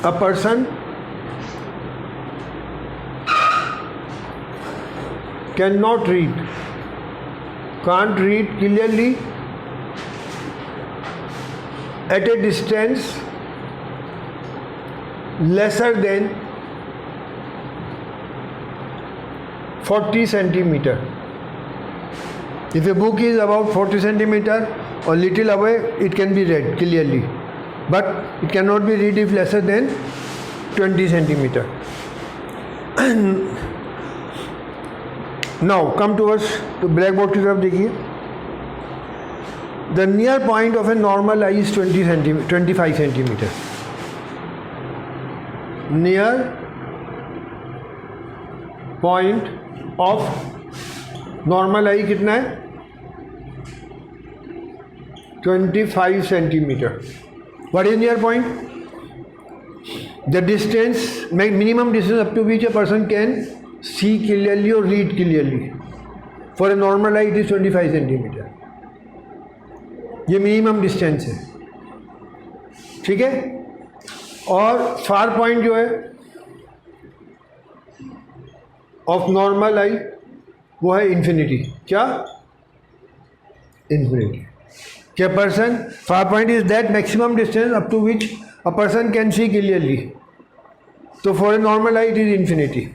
a person can't read clearly at a distance lesser than 40 centimeter. If a book is about 40 centimeter or little away, it can be read clearly, but it cannot be read if lesser than 20 centimeter. Now come towards to blackboard की तरफ देखिए. The near point of a normal eye is 25 centimeter. Near point of normal eye कितना है? 25 centimeter. What is near point? The distance, minimum distance up to which a person can see clearly or read clearly. For a normal eye it is 25 centimeter. ये minimum distance है, ठीक है. और far point जो है of normal आई वो है infinity. क्या? इन्फिनिटी. क्या person far point is that maximum distance up to which a person can see clearly. तो for a normal eye it is infinity.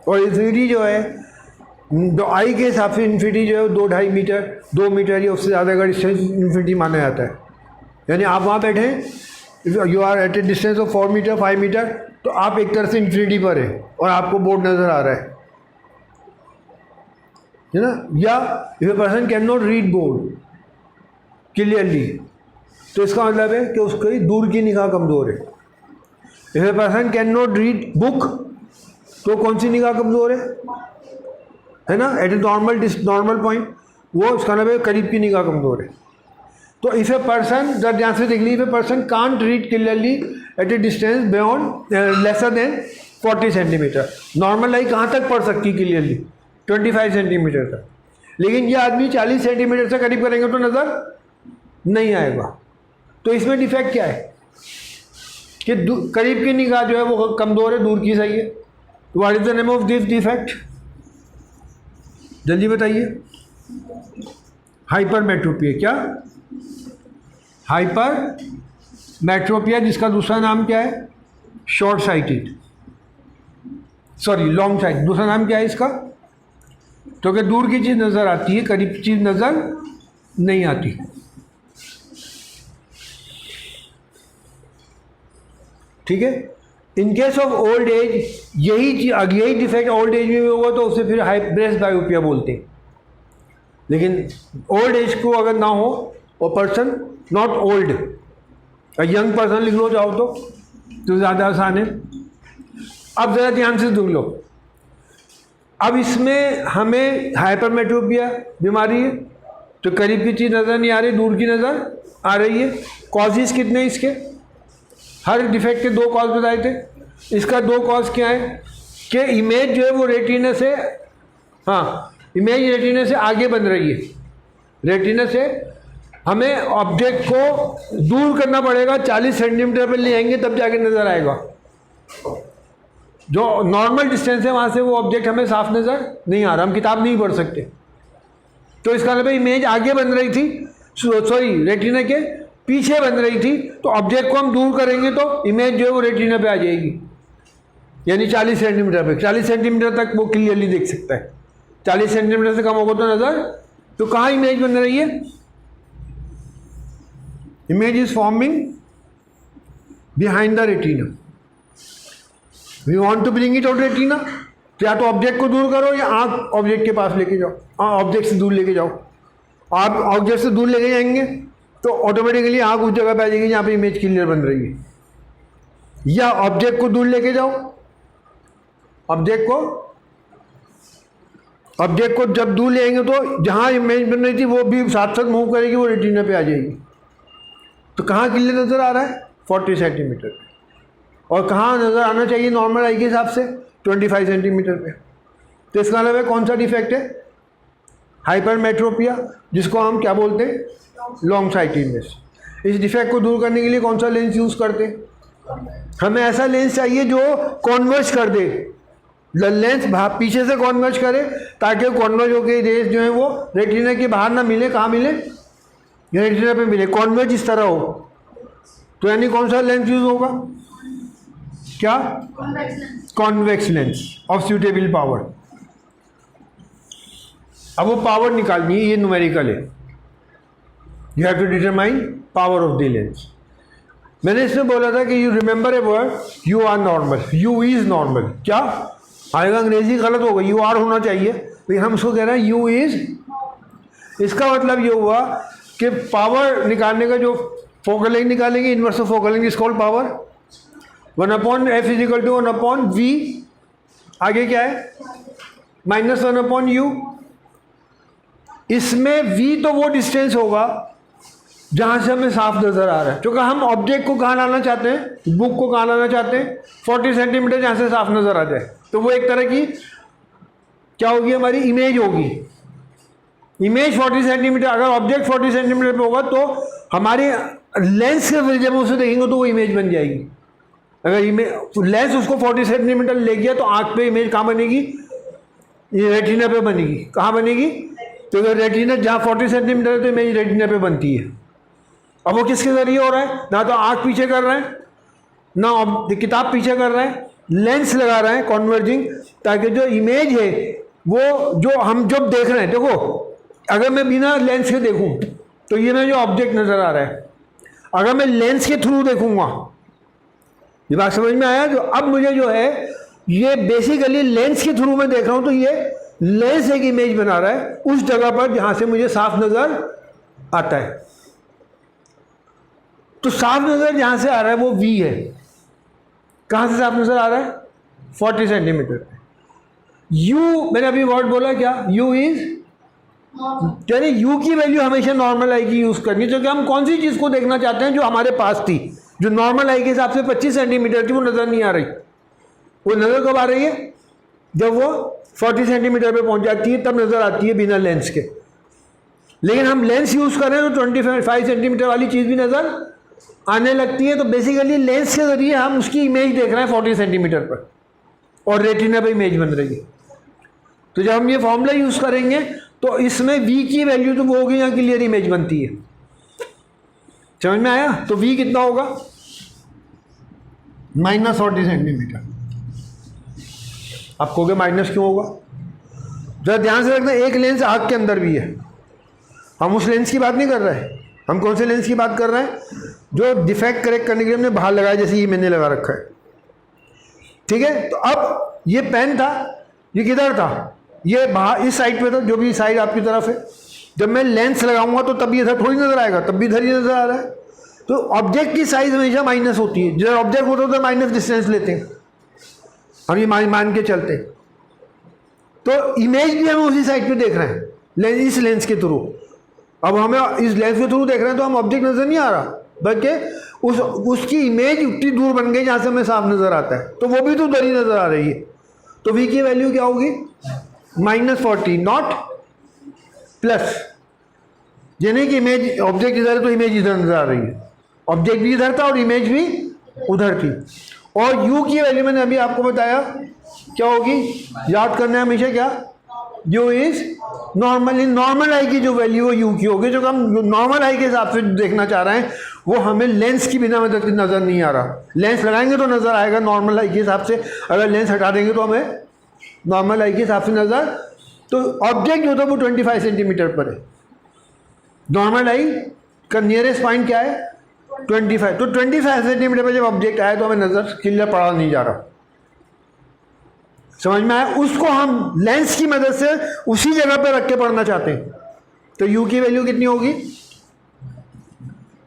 और इन्फिनिटी जो है आई के हिसाब से इन्फिनिटी जो है 2-2.5 मीटर 2 मीटर या उससे ज़्यादा का डिस्टेंस इन्फिनिटी माना जाता है. यानी आप वहाँ बैठे हैं, you are at a distance of 4 metre 5 metre, तो आप एक तरह से इन्फिनिटी पर है और आपको बोर्ड नज़र आ रहा है ना. या if a person can not read board clearly, तो इसका मतलब है कि उसकी दूर की निगाह कमज़ोर है. If a person can not read book, तो कौन सी निगाह कमज़ोर है ना. एट ए नॉर्मल पॉइंट, वो उसका मतलब है करीब की निगाह कमज़ोर है. तो इफ ए पर्सन, जब ध्यान से देख ली, if a person can't read clearly at a distance beyond lesser than 40 centimetre. Normal eye कहाँ तक पढ़ सकती क्लियरली? 25 सेंटीमीटर तक. लेकिन ये आदमी 40 सेंटीमीटर से करीब करेंगे तो नज़र नहीं आएगा. तो इसमें डिफेक्ट क्या है कि करीब की निगाह जो है वो कमज़ोर है, दूर की सही है. What is the name of this defect? जल्दी बताइए. हाइपरमेट्रोपिया. क्या? हाइपरमेट्रोपिया, जिसका दूसरा नाम क्या है? Short sighted, sorry long site. दूसरा नाम क्या है इसका? तो कि दूर की चीज़ नज़र आती है, करीब की चीज़ नज़र नहीं आती. ठीक है. In case of old age यही डिफेक्ट ओल्ड एज में भी होगा, तो उसे फिर हाइब्रेस बायोपिया बोलते हैं. लेकिन ओल्ड एज को अगर ना हो, और person not old, young person लिख लो चाहो तो ज़्यादा आसान है. अब ज़रा ध्यान से सुन लो. अब इसमें हमें हाइपरमेट्रोपिया बीमारी है, तो करीब की चीज़ नज़र नहीं आ रही, दूर की नज़र आ रही है. कॉजेज कितने इसके? हर डिफेक्ट के 2 कॉज बताए थे. इसका 2 कॉज क्या है कि इमेज जो है वो रेटिना से, इमेज रेटिना से आगे बन रही है. रेटिना से हमें ऑब्जेक्ट को दूर करना पड़ेगा, 40 सेंटीमीटर पर ले आएंगे तब जाके नज़र आएगा. जो नॉर्मल डिस्टेंस है वहाँ से वो ऑब्जेक्ट हमें साफ नज़र नहीं आ रहा, हम किताब नहीं पढ़ सकते. तो इसका मतलब इमेज आगे बन रही थी, सॉरी रेटिना के पीछे बन रही थी. तो ऑब्जेक्ट को हम दूर करेंगे तो इमेज जो है वो रेटिना पे आ जाएगी, यानी 40 सेंटीमीटर पे. 40 सेंटीमीटर तक वो क्लियरली देख सकता है. 40 सेंटीमीटर से कम होगा तो नज़र, तो कहाँ इमेज बन रही है? Image is forming behind the retina. We want to bring it out retina. या तो ऑब्जेक्ट को दूर करो या आँख ऑब्जेक्ट के पास लेके जाओ, ऑब्जेक्ट से दूर लेके जाओ. आप ऑब्जेक्ट से दूर लेके जाएंगे तो ऑटोमेटिकली आँख उस जगह पे आ जाएगी जहाँ पे इमेज क्लियर बन रही है. या ऑब्जेक्ट को दूर लेके जाओ, ऑब्जेक्ट को जब दूर लेंगे तो जहाँ इमेज बन रही थी वो भी साथ साथ मूव करेगी, वो रेटिना पे आ जाएगी. तो कहाँ क्लियर नज़र आ रहा है? 40 सेंटीमीटर पे. और कहाँ नज़र आना चाहिए नॉर्मल आई के हिसाब से? 25 सेंटीमीटर पे. तो इसका मतलब है कौन सा डिफेक्ट है? हाइपरमेट्रोपिया, जिसको हम क्या बोलते हैं? Long sightedness. इस डिफेक्ट को दूर करने के लिए कौन सा लेंस यूज़ करते हैं? हमें ऐसा लेंस चाहिए जो कॉन्वर्ज कर दे, लेंस पीछे से कॉन्वर्ज करे ताकि कॉन्वर्ज होकर रेज जो है वो रेटिना के बाहर ना मिले, कहाँ मिले, रेटिना पे मिले, कॉन्वर्ज इस तरह हो। तो यानी कौन सा लेंस यूज होगा, क्या, convex lens of suitable power. अब वो पावर निकालनी है, ये न्यूमेरिकल है, you have to determine power of the lens. मैंने इसमें बोला था कि you remember a word, you are normal, you is normal, क्या आएगा, अंग्रेजी गलत होगा, यू आर होना चाहिए, लेकिन हम उसको कह रहे हैं यू इज। इसका मतलब ये हुआ कि पावर निकालने का जो फोकल लेंथ निकालेंगे, inverse of focal length is called power, 1/f is equal to 1/v, आगे क्या है -1/u। इसमें v तो वो डिस्टेंस होगा जहां से हमें साफ नजर आ रहा है, क्योंकि हम ऑब्जेक्ट को कहाँ लाना चाहते हैं, बुक को कहाँ लाना चाहते हैं, 40 सेंटीमीटर जहां से साफ नजर आ जाए। तो वो एक तरह की क्या होगी, हमारी इमेज होगी, इमेज 40 सेंटीमीटर। अगर ऑब्जेक्ट 40 सेंटीमीटर पे होगा तो हमारे लेंस के जब उसे देखेंगे तो वो इमेज बन जाएगी। अगर इमेज लेंस उसको 40 सेंटीमीटर ले गया तो आंख पे इमेज कहाँ बनेगी, ये रेटिना पे बनेगी, कहाँ बनेगी, तो अगर रेटिना जहाँ 40 सेंटीमीटर है तो इमेज रेटिना पे बनती है। अब वो किसके जरिए हो रहा है, ना तो आंख पीछे कर रहे हैं ना किताब पीछे कर रहे हैं, लेंस लगा रहे हैं कॉन्वर्जिंग, ताकि जो इमेज है वो जो हम जब देख रहे हैं, देखो अगर मैं बिना लेंस के देखूं तो ये मैं जो ऑब्जेक्ट नजर आ रहा है, अगर मैं लेंस के थ्रू देखूंगा, ये बात समझ में आया, जो अब मुझे जो है ये बेसिकली लेंस के थ्रू मैं देख रहा हूं, तो ये लेंस एक इमेज बना रहा है उस जगह पर जहां से मुझे साफ नजर आता है। तो साफ नजर जहां से आ रहा है वो v है, कहां से साफ नजर आ रहा है, 40 सेंटीमीटर पे। u मैंने अभी वर्ड बोला क्या, u इज, यानी u की वैल्यू हमेशा नॉर्मल आई की यूज करनी, क्योंकि हम कौन सी चीज को देखना चाहते हैं जो हमारे पास थी, जो नॉर्मल आई के हिसाब से 25 सेंटीमीटर थी, वो नजर नहीं आ रही। वो नजर कब आ रही है, जब वो 40 सेंटीमीटर पे पहुंच जाती है, तब नजर आती है बिना लेंस के। लेकिन हम लेंस यूज करें तो 25 सेंटीमीटर वाली चीज भी नजर आने लगती है। तो बेसिकली लेंस के जरिए हम उसकी इमेज देख रहे हैं 40 सेंटीमीटर पर, और रेटिना पे इमेज बन रही है। तो जब हम ये फॉर्मूला यूज करेंगे तो इसमें v की वैल्यू तो वो होगी, यहाँ क्लियर इमेज बनती है, समझ में आया। तो v कितना होगा, -40 सेंटीमीटर। आप कहोगे माइनस क्यों होगा, जरा ध्यान से रखना, एक लेंस आँख के अंदर भी है, हम उस लेंस की बात नहीं कर रहे हैं। हम कौन से लेंस की बात कर रहे हैं, जो डिफेक्ट करेक्ट करने के लिए हमने बाहर लगाया, जैसे ये मैंने लगा रखा है, ठीक है। तो अब ये पेन था, ये किधर था, ये बाहर इस साइड पे था, जो भी साइड आपकी तरफ है। जब मैं लेंस लगाऊंगा तो तब ये इधर थोड़ी नजर आएगा, तब भी इधर ही नजर आ रहा है। तो ऑब्जेक्ट की साइज हमेशा माइनस होती है, जब ऑब्जेक्ट होता है तो माइनस डिस्टेंस लेते हैं हम, ये मान के चलते। तो इमेज भी हम उसी साइड पे देख रहे हैं इस लेंस के थ्रू। अब हमें इस लेंस के थ्रू देख रहे हैं तो हम ऑब्जेक्ट नजर नहीं आ रहा, बल्कि उसकी इमेज उतनी दूर बन गई जहां से हमें साफ नजर आता है, तो वो भी तो उधर ही नजर आ रही है। तो v की वैल्यू क्या होगी, -40 नॉट प्लस, यानी कि इमेज ऑब्जेक्ट इधर है तो इमेज इधर नजर आ रही है, ऑब्जेक्ट भी इधर था और इमेज भी उधर थी। और u की वैल्यू मैंने अभी आपको बताया क्या होगी, याद करना है हमेशा क्या, u is normal, in normal eye की जो वैल्यू है u की होगी, जो हम नॉर्मल आई के हिसाब से देखना चाह रहे हैं वो हमें लेंस की बिना मदद नजर नहीं आ रहा। लेंस लगाएंगे तो नजर आएगा नॉर्मल आई के हिसाब से, अगर लेंस हटा देंगे तो हमें नॉर्मल आई के हिसाब से नजर। तो ऑब्जेक्ट जो था वो 25 सेंटीमीटर पर है, नॉर्मल आई का नियरेस्ट पॉइंट क्या है 25। तो 25 सेंटीमीटर पर जब ऑब्जेक्ट आया तो हमें नजर क्लियर पड़ा नहीं जा रहा, समझ में आया। उसको हम लेंस की मदद से उसी जगह पर रख के पढ़ना चाहते हैं, तो u की वैल्यू कितनी होगी,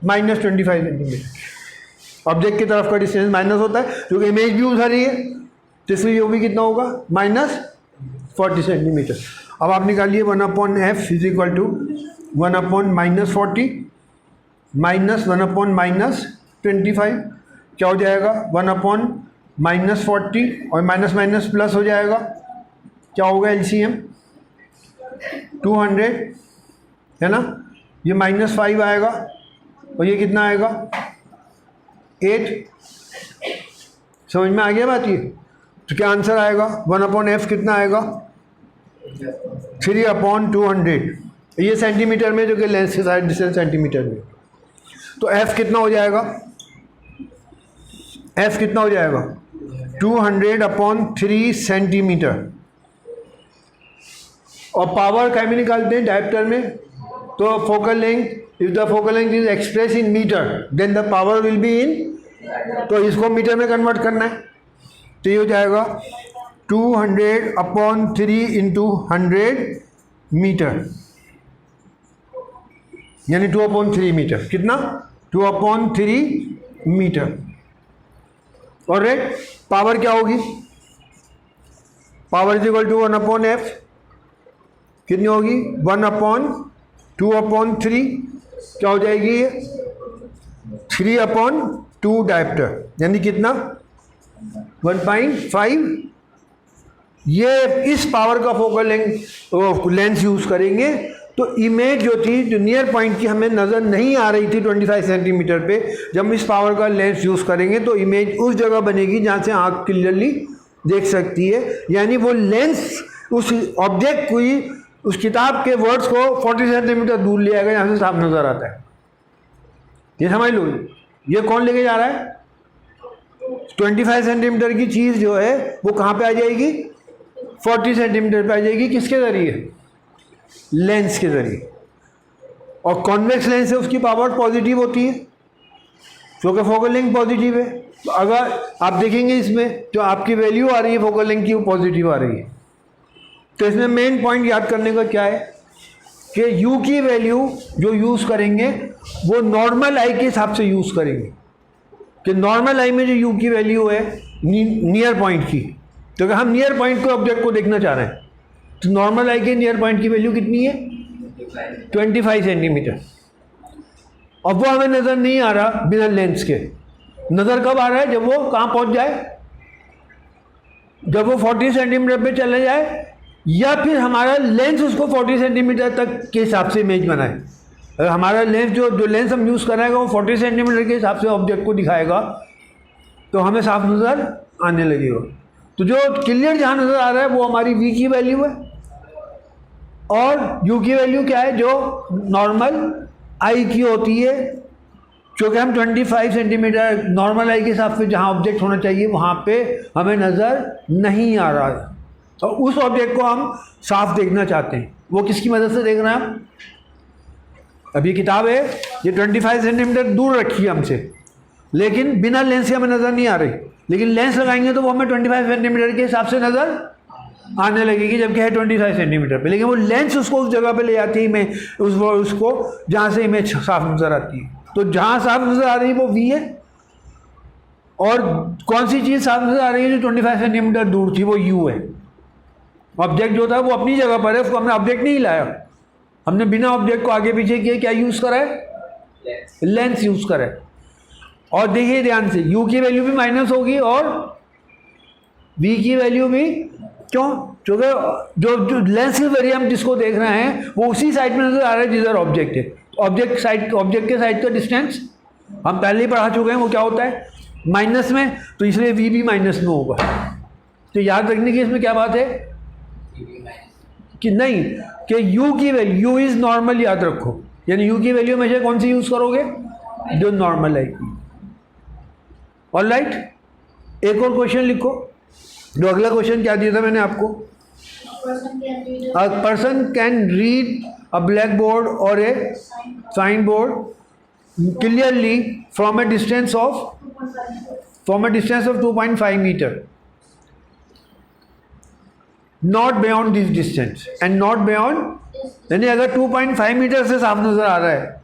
-25 सेंटीमीटर। ऑब्जेक्ट की तरफ का डिस्टेंस माइनस होता है क्योंकि इमेज भी उधर ही है, तो इसलिए u भी कितना होगा, -40 सेंटीमीटर। अब आप निकालिए 1/f इज इक्वल टू 1/-40 -1/-25, क्या हो जाएगा 1/-40 और माइनस माइनस प्लस हो जाएगा, क्या होगा LCM 200 है ना, ये -5 आएगा और ये कितना आएगा 8, समझ में आ गया बात ये? तो क्या आंसर आएगा? 1/f कितना आएगा? 3/200। ये सेंटीमीटर में, जो कि लेंस के साथ डिस्टेंस सेंटीमीटर में। तो f कितना हो जाएगा? f कितना हो जाएगा? 200/3 सेंटीमीटर। और पावर क्या में निकालते हैं डायप्टर में? तो focal length, if the focal length is express in metre then the power will be in, तो इसको मीटर में कन्वर्ट करना है। तो ये हो जाएगा 200/3 इंटू 100 मीटर, यानी 2/3 मीटर। कितना? 2/3 मीटर। और रेट पावर क्या होगी? Power is equal to 1/f। कितनी होगी? 1/2/3 क्या हो जाएगी ये? 3/2 डायप्टर, यानी कितना? 1.5। ये इस पावर का फोकल लेंस यूज करेंगे तो इमेज जो थी, जो नियर पॉइंट की हमें नज़र नहीं आ रही थी 25 सेंटीमीटर पे, जब हम इस पावर का लेंस यूज़ करेंगे तो इमेज उस जगह बनेगी जहाँ से आँख क्लियरली देख सकती है। यानी वो लेंस उस ऑब्जेक्ट को, उस किताब के वर्ड्स को 40 सेंटीमीटर दूर ले आएगा, यहाँ से साफ नज़र आता है। ये समझ लो, ये कौन लेके जा रहा है? 25 सेंटीमीटर की चीज़ जो है वो कहाँ पे आ जाएगी? 40 सेंटीमीटर पे आ जाएगी। किसके ज़रिए? लेंस के ज़रिए। और कॉन्वेक्स लेंस है, उसकी पावर पॉजिटिव होती है क्योंकि फोकल लेंथ पॉजिटिव है। तो अगर आप देखेंगे इसमें जो आपकी वैल्यू आ रही है फोकल लेंथ की, वो पॉजिटिव आ रही है। तो इसमें मेन पॉइंट याद करने का क्या है कि u की वैल्यू जो यूज़ करेंगे वो नॉर्मल आई के हिसाब से यूज़ करेंगे। कि नॉर्मल आई में जो u की वैल्यू है नियर पॉइंट की, क्योंकि हम नियर पॉइंट को ऑब्जेक्ट को देखना चाह रहे हैं, तो नॉर्मल आई के नियर पॉइंट की वैल्यू कितनी है? 25 सेंटीमीटर। अब वो हमें नज़र नहीं आ रहा बिना लेंस के। नज़र कब आ रहा है? जब वो कहाँ पहुँच जाए? जब वो 40 सेंटीमीटर पे चले जाए, या फिर हमारा लेंस उसको 40 सेंटीमीटर तक के हिसाब से इमेज बनाए। अगर हमारा लेंस जो लेंस हम यूज़ कराएगा वो 40 सेंटीमीटर के हिसाब से ऑब्जेक्ट को दिखाएगा तो हमें साफ नज़र आने लगेगा। तो जो क्लियर जहाँ नज़र आ रहा है वो हमारी v की वैल्यू है, और u की वैल्यू क्या है? जो नॉर्मल आई की होती है, क्योंकि हम 25 सेंटीमीटर नॉर्मल आई के हिसाब से जहाँ ऑब्जेक्ट होना चाहिए वहाँ पे हमें नज़र नहीं आ रहा है। और उस ऑब्जेक्ट को हम साफ देखना चाहते हैं। वो किसकी मदद से देख रहे हैं हम? अब ये किताब है, ये 25 सेंटीमीटर दूर रखी है हमसे, लेकिन बिना लेंस के हमें नज़र नहीं आ रही। लेकिन लेंस लगाएंगे तो वो हमें 25 सेंटीमीटर के हिसाब से नज़र आने लगेगी, जबकि है 25 सेंटीमीटर पे। लेकिन वो लेंस उसको उस जगह पे ले जाती है इमेज, उसको जहाँ से इमेज साफ नज़र आती है। तो जहाँ साफ नज़र आ रही है वो v है, और कौन सी चीज़ साफ नज़र आ रही है जो 25 सेंटीमीटर दूर थी? वो u है। ऑब्जेक्ट जो था वो अपनी जगह पर है, उसको हमने ऑब्जेक्ट नहीं लाया, हमने बिना ऑब्जेक्ट को आगे पीछे किए क्या यूज़ करा है? लेंस यूज़ करा है। और देखिए ध्यान से, u की वैल्यू भी माइनस होगी और v की वैल्यू भी। क्यों? क्योंकि जो लेंस के जरिए हम जिसको देख रहे हैं वो उसी साइड में नजर आ रहा है जिधर ऑब्जेक्ट है। ऑब्जेक्ट के साइड का डिस्टेंस हम पहले ही पढ़ा चुके हैं, वो क्या होता है? माइनस में, तो इसलिए v भी माइनस में होगा। तो याद रखने की इसमें क्या बात है कि नहीं, कि u की वैल्यू, u इज नॉर्मल, याद रखो। यानी u की वैल्यू हमेशा कौन सी यूज करोगे? जो नॉर्मल है। ऑलराइट, एक और क्वेश्चन लिखो। जो अगला क्वेश्चन क्या दिया था मैंने आपको? A person can read a blackboard और a signboard clearly from a distance of 2.5 metre, not beyond this distance and not beyond, यानी अगर 2.5 मीटर से साफ नजर आ रहा है।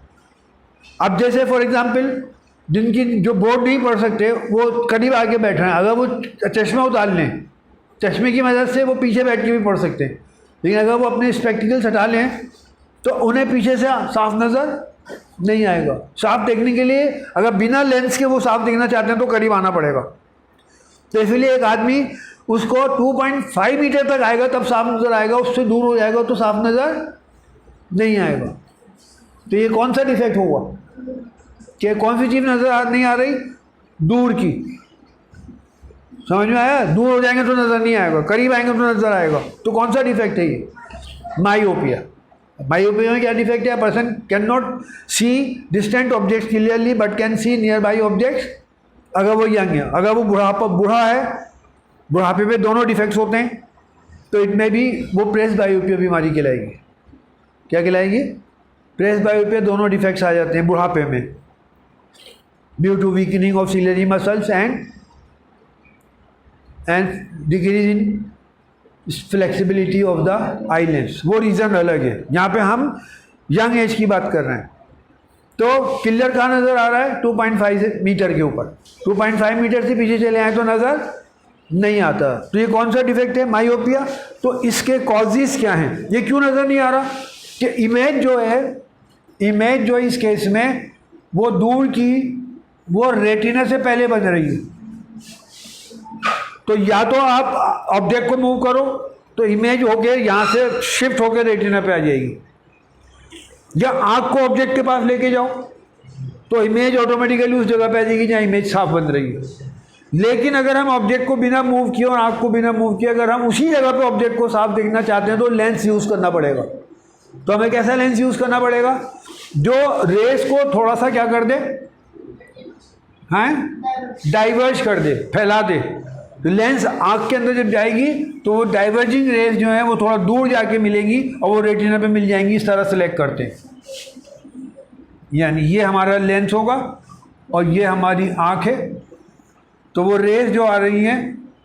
अब जैसे फॉर एग्जाम्पल जिनकी जो बोर्ड नहीं पढ़ सकते वो करीब आके बैठ रहे हैं, अगर वो चश्मा उतार लें, चश्मे की मदद से वो पीछे बैठ के भी पढ़ सकते हैं। लेकिन अगर वो अपने स्पेक्टिकल्स हटा लें तो उन्हें पीछे से साफ नज़र नहीं आएगा। साफ देखने के लिए अगर बिना लेंस के वो साफ देखना चाहते हैं तो करीब आना पड़ेगा। तो इसलिए एक आदमी उसको 2.5 मीटर तक आएगा तब साफ नज़र आएगा, उससे दूर हो जाएगा तो साफ नज़र नहीं आएगा। तो ये कौन सा डिफेक्ट होगा कि कौन सी चीज़ नज़र नहीं आ रही? दूर की। समझ में आया? दूर हो जाएंगे तो नज़र नहीं आएगा, करीब आएंगे तो नज़र आएगा। तो कौन सा डिफेक्ट है ये? मायोपिया। मायोपिया में क्या डिफेक्ट है? Person can not see distant objects clearly but can see near by objects. अगर वो यंग है, अगर वो बूढ़ा है, बुढ़ापे में दोनों डिफेक्ट्स होते हैं, तो इनमें भी वो प्रेस बायोपिया बीमारी कहलाएगी। क्या कहलाएगी? Presbyopia. दोनों डिफेक्ट्स आ जाते हैं बुढ़ापे में, due to weakening of ciliary muscles and decrease in flexibility of the eye lens. वो रीज़न अलग है, यहाँ पे हम यंग एज की बात कर रहे हैं। तो क्लियर कहाँ नज़र आ रहा है? 2.5 मीटर के ऊपर। 2.5 मीटर से पीछे चले आए तो नज़र नहीं आता। तो ये कौन सा डिफेक्ट है? मायोपिया। तो इसके कॉजेज क्या हैं? ये क्यों नज़र नहीं आ रहा? कि इमेज जो है इस केस में वो दूर की, वो रेटिना से पहले बन रही है। तो या तो आप ऑब्जेक्ट को मूव करो तो इमेज होके यहाँ से शिफ्ट होकर रेटिना पे आ जाएगी, या आँख को ऑब्जेक्ट के पास लेके जाओ तो इमेज ऑटोमेटिकली उस जगह पे आ जाएगी जहाँ इमेज साफ बन रही है। लेकिन अगर हम ऑब्जेक्ट को बिना मूव किए और आँख को बिना मूव किए अगर हम उसी जगह पे ऑब्जेक्ट को साफ देखना चाहते हैं तो लेंस यूज़ करना पड़ेगा। तो हमें कैसा लेंस यूज़ करना पड़ेगा? जो रेस को थोड़ा सा क्या कर दे, हैं, डाइवर्ज कर दे, फैला दे। तो लेंस आँख के अंदर जब जाएगी तो वो डाइवर्जिंग रेस जो है वो थोड़ा दूर जाके मिलेंगी और वो रेटिना पे मिल जाएंगी। इस तरह सेलेक्ट करते हैं, यानी ये हमारा लेंस होगा और ये हमारी आँख है। तो वो रेस जो आ रही हैं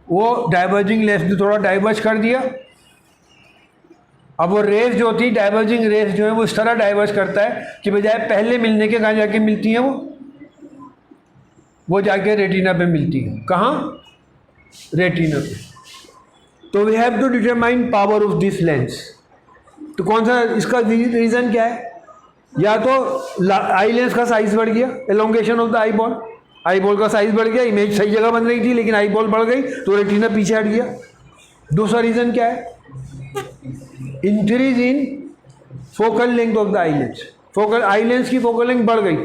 वो डाइवर्जिंग लेंस ने थोड़ा डाइवर्ज कर दिया। अब वो रेस जो होती है, डाइवर्जिंग रेस जो है वो इस तरह डाइवर्ज करता है कि बजाय पहले मिलने के कहाँ जाके मिलती हैं, वो जाके रेटिना पे मिलती है। कहाँ? रेटिना पे। तो we have to determine power of this lens. तो कौन सा इसका रीज़न क्या है? या तो आई लेंस का साइज बढ़ गया, elongation of the eye ball, eye ball का साइज बढ़ गया, इमेज सही जगह बन रही थी लेकिन आई बॉल बढ़ गई तो रेटिना पीछे हट गया। दूसरा रीज़न क्या है? Increase in focal length of the eye lens. Focal eye lens की फोकल लेंथ बढ़ गई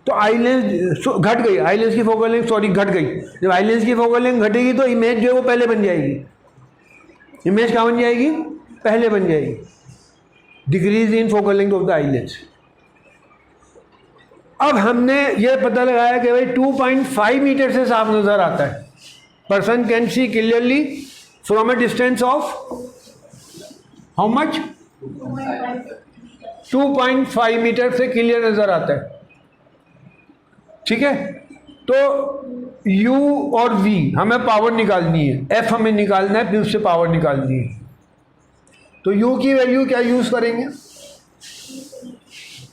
तो आई लेंस घट गई, आई लेंस की फोकल लेंथ घट गई। जब आई लेंस की फोकल लेंथ घटेगी तो इमेज जो है वो पहले बन जाएगी। इमेज कहाँ बन जाएगी? पहले बन जाएगी। Decrease in focal length of the eye lens. अब हमने ये पता लगाया कि भाई 2.5 मीटर से साफ नज़र आता है। Person can see clearly from a distance of how much? 2.5 metre से क्लियर नज़र आता है। ठीक है, तो U और V हमें पावर निकालनी है, F हमें निकालना है, फिर उससे पावर निकालनी है। तो U की वैल्यू क्या यूज़ करेंगे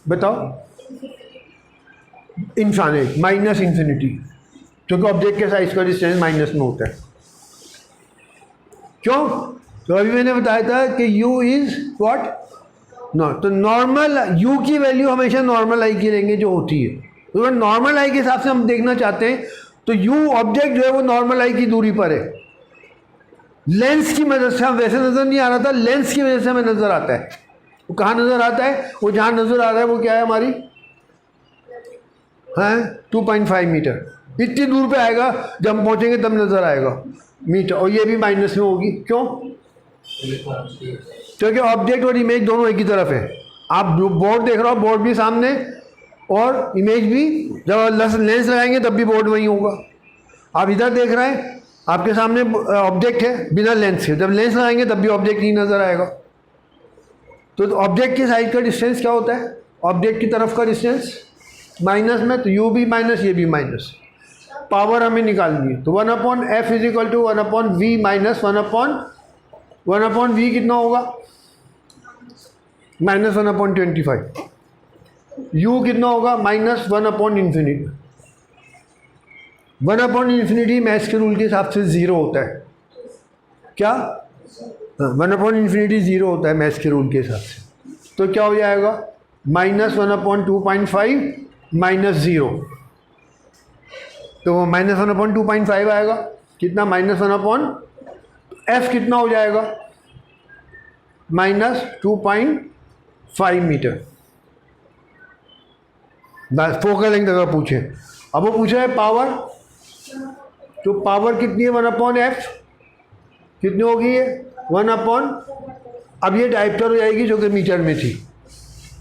बताओ? इनफाइनाइट, माइनस इन्फिनिटी, क्योंकि ऑब्जेक्ट के साइज का डिस्टेंस माइनस में होता है। क्यों? तो अभी मैंने बताया था कि U इज व्हाट? नो, तो नॉर्मल U की वैल्यू हमेशा नॉर्मल आई की लेंगे जो होती है। तो अगर नॉर्मल आई के हिसाब से हम देखना चाहते हैं तो U ऑब्जेक्ट जो है वो नॉर्मल आई की दूरी पर है। लेंस की मदद से, हम वैसे नज़र नहीं आ रहा था, लेंस की वजह से हमें नज़र आता है। वो कहाँ नज़र आता है? वो जहाँ नज़र आ रहा है वो क्या है हमारी? हाँ, 2.5 मीटर। इतनी दूर पे आएगा, जब हम पहुँचेंगे तब नज़र आएगा मीटर। और ये भी माइनस में होगी। क्यों? क्योंकि ऑब्जेक्ट और इमेज दोनों एक ही तरफ है। आप बोर्ड देख रहे हो, बोर्ड भी सामने और इमेज भी, जब लेंस लगाएंगे तब भी बोर्ड वहीं होगा। आप इधर देख रहे हैं, आपके सामने ऑब्जेक्ट है बिना लेंस के, जब लेंस लगाएंगे तब भी ऑब्जेक्ट ही नज़र आएगा। तो ऑब्जेक्ट के साइड का डिस्टेंस क्या होता है? ऑब्जेक्ट की तरफ का डिस्टेंस माइनस में, तो U भी माइनस, ये भी माइनस। पावर हमें निकालनी है, तो 1/f is equal to 1/v minus 1/v कितना होगा? माइनस 1/25। U कितना होगा? माइनस 1/इंफिनिटी। 1/इंफिनिटी मैथ्स के रूल के हिसाब से 0 होता है। क्या? 1/इंफिनिटी 0 होता है मैथ्स के रूल के हिसाब से। तो क्या हो जाएगा? माइनस 1/2.5 माइनस 0, तो वो माइनस 1/2.5 आएगा। कितना? माइनस 1/f कितना हो जाएगा? Minus 2.5 metre. बस फोकल लेंथ अगर पूछे। अब वो पूछा है पावर, तो पावर कितनी है 1/f, कितनी होगी ये 1/, अब ये डायप्टर हो जाएगी जो कि मीटर में थी,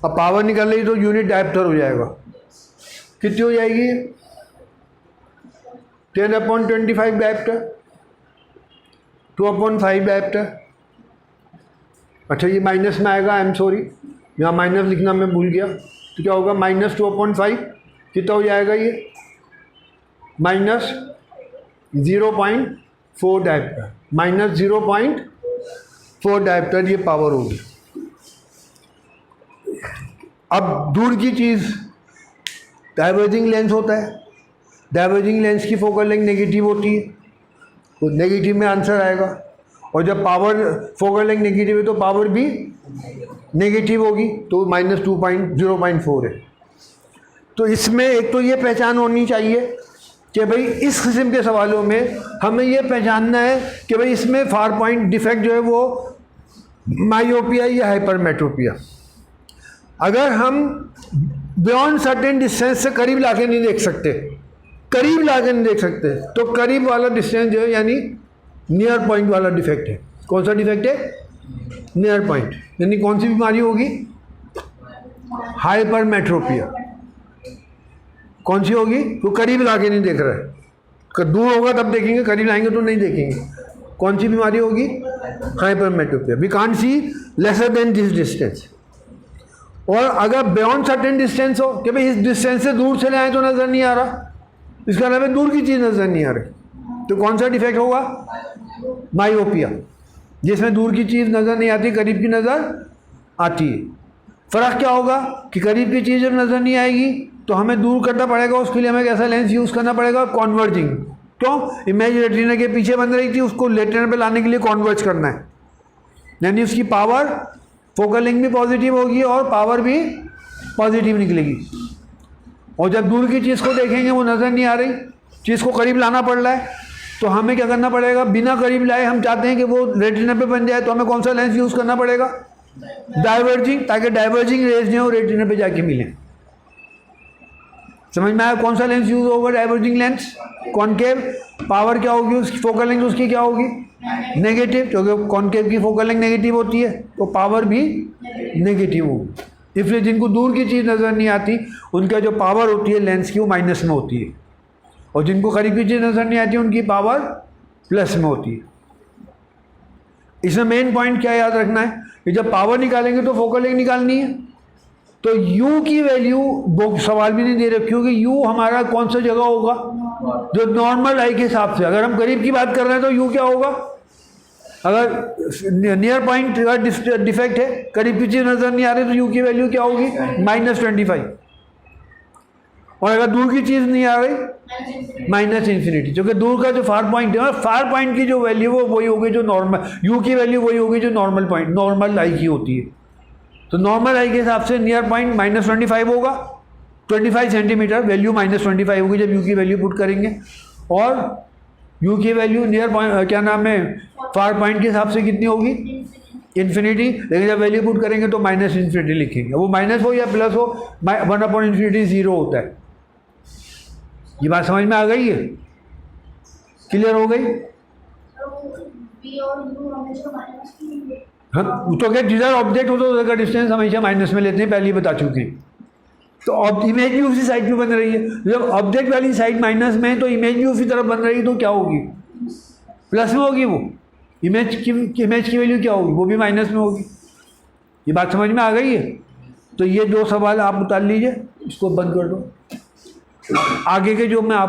अब पावर निकल रही तो यूनिट डायप्टर हो जाएगा, कितनी हो जाएगी 10/25 डायप्टर, 2/5 डायप्टर। अच्छा ये माइनस में आएगा, आई एम सॉरी, यहाँ माइनस लिखना मैं भूल गया, तो क्या होगा -2/5, कितना हो जाएगा ये -0.4 डायप्टर, -0.4 डायप्टर ये पावर होगी। अब दूर की चीज़ डाइवर्जिंग लेंस होता है, डाइवर्जिंग लेंस की फोकल लेंथ नेगेटिव होती है, तो नेगेटिव में आंसर आएगा, और जब पावर फोकल लेंथ नेगेटिव है तो पावर भी नेगेटिव होगी, तो -0.4 है। तो इसमें एक तो ये पहचान होनी चाहिए कि भाई इस किस्म के सवालों में हमें ये पहचानना है कि भाई इसमें फार पॉइंट डिफेक्ट जो है वो मायोपिया या हाइपरमेट्रोपिया। अगर हम बियॉन्ड सर्टेन डिस्टेंस से करीब लाके नहीं देख सकते, करीब लाके नहीं देख सकते, तो करीब वाला डिस्टेंस जो है यानी नियर पॉइंट वाला डिफेक्ट है। कौन सा डिफेक्ट है? Near point. यानी कौन सी बीमारी होगी? हाइपरमेट्रोपिया। कौन सी होगी? तो करीब लाके नहीं देख रहा है, दूर होगा तब देखेंगे, करीब लाएंगे तो नहीं देखेंगे। कौन सी बीमारी होगी? Hypermetropia. We can't see lesser than this distance. और अगर बियॉन्ड सर्टेन डिस्टेंस हो कि भाई इस डिस्टेंस से दूर चले आए तो नज़र नहीं आ रहा, इसका मतलब दूर की चीज़ नज़र नहीं आ रही, तो कौन सा डिफेक्ट होगा? मायोपिया, जिसमें दूर की चीज़ नज़र नहीं आती, करीब की नज़र आती है। फ़र्क क्या होगा कि करीब की चीज़ जब नज़र नहीं आएगी तो हमें दूर करना पड़ेगा, उसके लिए हमें कैसा लेंस यूज़ करना पड़ेगा? कॉन्वर्जिंग। क्यों? इमेज रेटिना के पीछे बन रही थी, उसको रेटिना पे लाने के लिए कॉन्वर्ज करना है, यानी उसकी पावर फोकल लेंथ भी पॉजिटिव होगी और पावर भी पॉजिटिव निकलेगी। और जब दूर की चीज़ को देखेंगे वो नज़र नहीं आ रही, चीज़ को करीब लाना पड़ रहा है, तो हमें क्या करना पड़ेगा? बिना करीब लाए हम चाहते हैं कि वो रेटिना पे बन जाए, तो हमें कौन सा लेंस यूज़ करना पड़ेगा? डाइवर्जिंग, ताकि डाइवर्जिंग रेज जो है वो रेटिना पे जाके मिले। समझ में आया? कौन सा लेंस यूज होगा? Diverging lens, concave. पावर क्या होगी उसकी? फोकल लेंथ उसकी क्या होगी? नेगेटिव, क्योंकि कॉनकेव की फोकल लेंथ नेगेटिव होती है, तो पावर भी नेगेटिव होगी। इसलिए जिनको दूर की चीज़ नज़र नहीं आती उनका जो पावर होती है लेंस की वो माइनस में होती है, और जिनको करीब की चीज़ नज़र नहीं आती उनकी पावर प्लस में होती है। इसमें मेन पॉइंट क्या याद रखना है कि जब पावर निकालेंगे तो फोकल लेंथ निकालनी है, तो u की वैल्यू वो सवाल भी नहीं दे रखी होगी। u हमारा कौन सा जगह होगा? जो नॉर्मल आई के हिसाब से। अगर हम करीब की बात कर रहे हैं तो u क्या होगा? अगर नियर पॉइंट डिफेक्ट है, करीब की चीज़ नज़र नहीं आ रही, तो u की वैल्यू क्या होगी? -25। और अगर दूर की चीज़ नहीं आ रही, -∞, क्योंकि दूर का जो फार पॉइंट है, फार पॉइंट की जो वैल्यू वो वही होगी जो नॉर्मल, u की वैल्यू वही होगी जो नॉर्मल पॉइंट, नॉर्मल आई की होती है। तो नॉर्मल आई के हिसाब से नियर पॉइंट -25 होगा, 25 सेंटीमीटर, वैल्यू -25 होगी जब u की वैल्यू पुट करेंगे। और u की वैल्यू नियर पॉइंट क्या नाम है फार पॉइंट के हिसाब से कितनी होगी? इन्फिनिटी। लेकिन जब वैल्यू पुट करेंगे तो -∞ लिखेंगे, वो माइनस हो या प्लस हो, 1/∞ 0 होता है। ये बात समझ में आ गई है? क्लियर हो गई? हाँ, तो क्या जिधर ऑब्जेक्ट हो तो उधर का डिस्टेंस हमेशा माइनस में लेते हैं, पहले ही बता चुके हैं। तो इमेज भी उसी साइड पे बन रही है, जब ऑब्जेक्ट वाली साइड माइनस में है तो इमेज भी उसी तरफ बन रही है, तो क्या होगी? प्लस में होगी। वो इमेज की वैल्यू क्या होगी? वो भी माइनस में होगी। ये बात समझ में आ गई है? तो ये 2 सवाल आप उतार लीजिए, इसको बंद कर दो। आगे के जो मैं